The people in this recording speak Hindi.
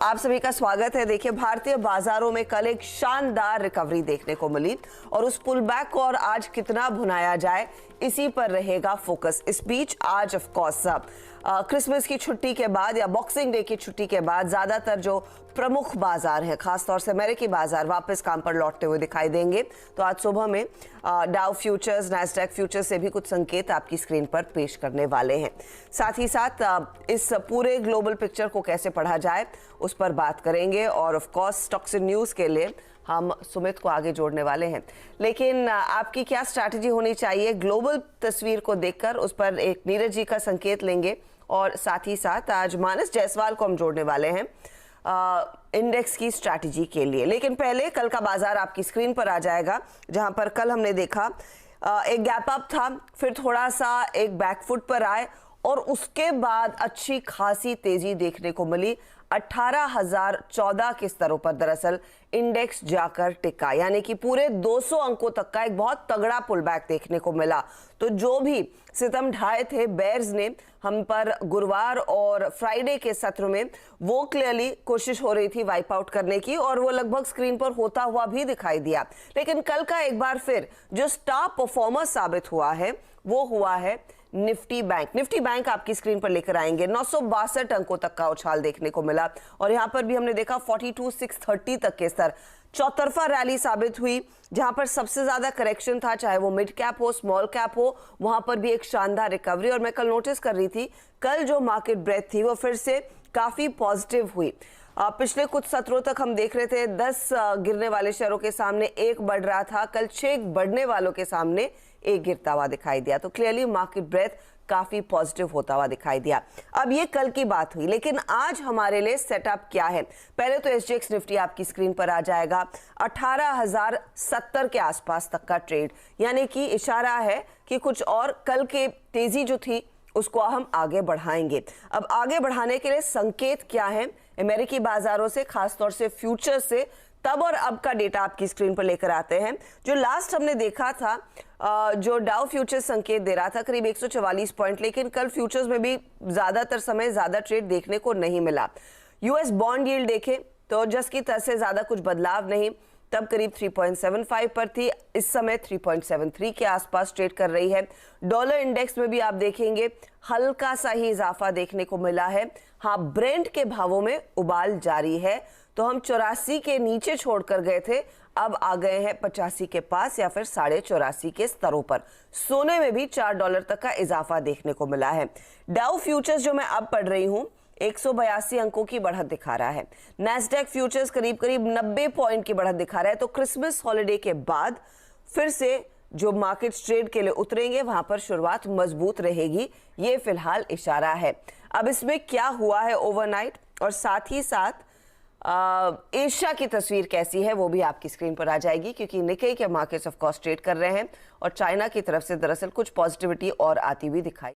आप सभी का स्वागत है। देखिए, भारतीय बाजारों में कल एक शानदार रिकवरी देखने को मिली और उस पुल बैक को और आज कितना भुनाया जाए इसी पर रहेगा फोकस। इस बीच आज ऑफ कोर्स क्रिसमस की छुट्टी के बाद या बॉक्सिंग डे की छुट्टी के बाद ज्यादातर जो प्रमुख बाजार हैं, खासतौर से अमेरिकी बाजार वापस काम पर लौटते हुए दिखाई देंगे। तो आज सुबह में डाउ फ्यूचर्स, नैस्डैक फ्यूचर्स से भी कुछ संकेत आपकी स्क्रीन पर पेश करने वाले हैं। साथ ही साथ इस पूरे ग्लोबल पिक्चर को कैसे पढ़ा जाए उस पर बात करेंगे और of course stocks in news के लिए हम सुमित को आगे जोड़ने वाले हैं। लेकिन आपकी क्या स्ट्रैटेजी होनी चाहिए ग्लोबल तस्वीर को देखकर, उस पर एक नीरज जी का संकेत लेंगे और साथ ही साथ आज मानस जायसवाल को हम जोड़ने वाले हैं इंडेक्स की स्ट्रैटेजी के लिए। लेकिन पहले कल का बाजार आपकी स्क्रीन पर आ जाएगा, जहां पर कल हमने देखा एक गैप अप था, फिर थोड़ा सा एक बैकफुट पर आए और उसके बाद अच्छी खासी तेजी देखने को मिली। 18,014 के स्तरों पर दरअसल इंडेक्स जाकर टिका, यानी कि पूरे 200 अंकों तक का एक बहुत तगड़ा पुल बैक देखने को मिला। तो जो भी सितम ढाए थे बेयर्स ने हम पर गुरुवार और फ्राइडे के सत्र में, वो क्लियरली कोशिश हो रही थी वाइप आउट करने की और वो लगभग स्क्रीन पर होता हुआ भी दिखाई दिया। लेकिन कल का एक बार फिर जो स्टार परफॉर्मर साबित हुआ है वो हुआ है निफ्टी बैंक। निफ्टी बैंक आपकी स्क्रीन पर लेकर आएंगे। 962 अंकों तक का उछाल देखने को मिला और यहां पर भी हमने देखा 42,630 तक के स्तर। चौतरफा रैली साबित हुई, जहां पर सबसे ज्यादा करेक्शन था, चाहे वो मिड कैप हो स्मॉल कैप हो, वहां पर भी एक शानदार रिकवरी। और मैं कल नोटिस कर रही थी, कल जो मार्केट ब्रेथ थी वो फिर से काफी पॉजिटिव हुई। पिछले कुछ सत्रों तक हम देख रहे थे 10 गिरने वाले शेयरों के सामने एक बढ़ रहा था, कल 6 बढ़ने वालों के सामने एक गिरता हुआ दिखाई दिया। तो क्लियरली मार्केट ब्रेथ काफी पॉजिटिव होता हुआ दिखाई दिया। अब ये कल की बात हुई, लेकिन आज हमारे लिए सेटअप क्या है? पहले तो एसजीएक्स निफ्टी आपकी स्क्रीन पर आ जाएगा 18,070 के आसपास तक का ट्रेड, यानी कि इशारा है कि कुछ और कल के तेजी जो थी उसको हम आगे बढ़ाएंगे। अब आगे बढ़ाने के लिए संकेत क्या है अमेरिकी बाजारों से, खासतौर से फ्यूचर से, तब और अब का डेटा आपकी स्क्रीन पर लेकर आते हैं। जो लास्ट हमने देखा था, जो डाउ फ्यूचर्स संकेत दे रहा था करीब 144 पॉइंट, लेकिन कल फ्यूचर्स में भी ज्यादातर समय ज्यादा ट्रेड देखने को नहीं मिला। यूएस बॉन्ड यील्ड देखें तो जस की तरह से ज्यादा कुछ बदलाव नहीं, तब करीब 3.75 पर थी, इस समय 3.73 के आसपास ट्रेड कर रही है। डॉलर इंडेक्स में भी आप देखेंगे हल्का सा ही इजाफा देखने को मिला है। हाँ, ब्रेंट के भावों में उबाल जारी है, तो हम 84 के नीचे छोड़कर गए थे, अब आ गए हैं 85 के पास या फिर 84.5 के स्तरों पर। सोने में भी $4 तक का इजाफा देखने को मिला है। डाउ फ्यूचर्स जो मैं अब पढ़ रही हूं 182 अंकों की बढ़त दिखा रहा है। नैस्डैक फ्यूचर्स करीब करीब 90 पॉइंट की बढ़त दिखा रहा है। तो क्रिसमस हॉलिडे के बाद फिर से जो मार्केट ट्रेड के लिए उतरेंगे वहां पर शुरुआत मजबूत रहेगी, ये फिलहाल इशारा है। अब इसमें क्या हुआ है ओवरनाइट और साथ ही साथ एशिया की तस्वीर कैसी है वो भी आपकी स्क्रीन पर आ जाएगी, क्योंकि निकेई के मार्केट्स ऑफ कोर्स ट्रेड कर रहे हैं और चाइना की तरफ से दरअसल कुछ पॉजिटिविटी और आती हुई दिखाई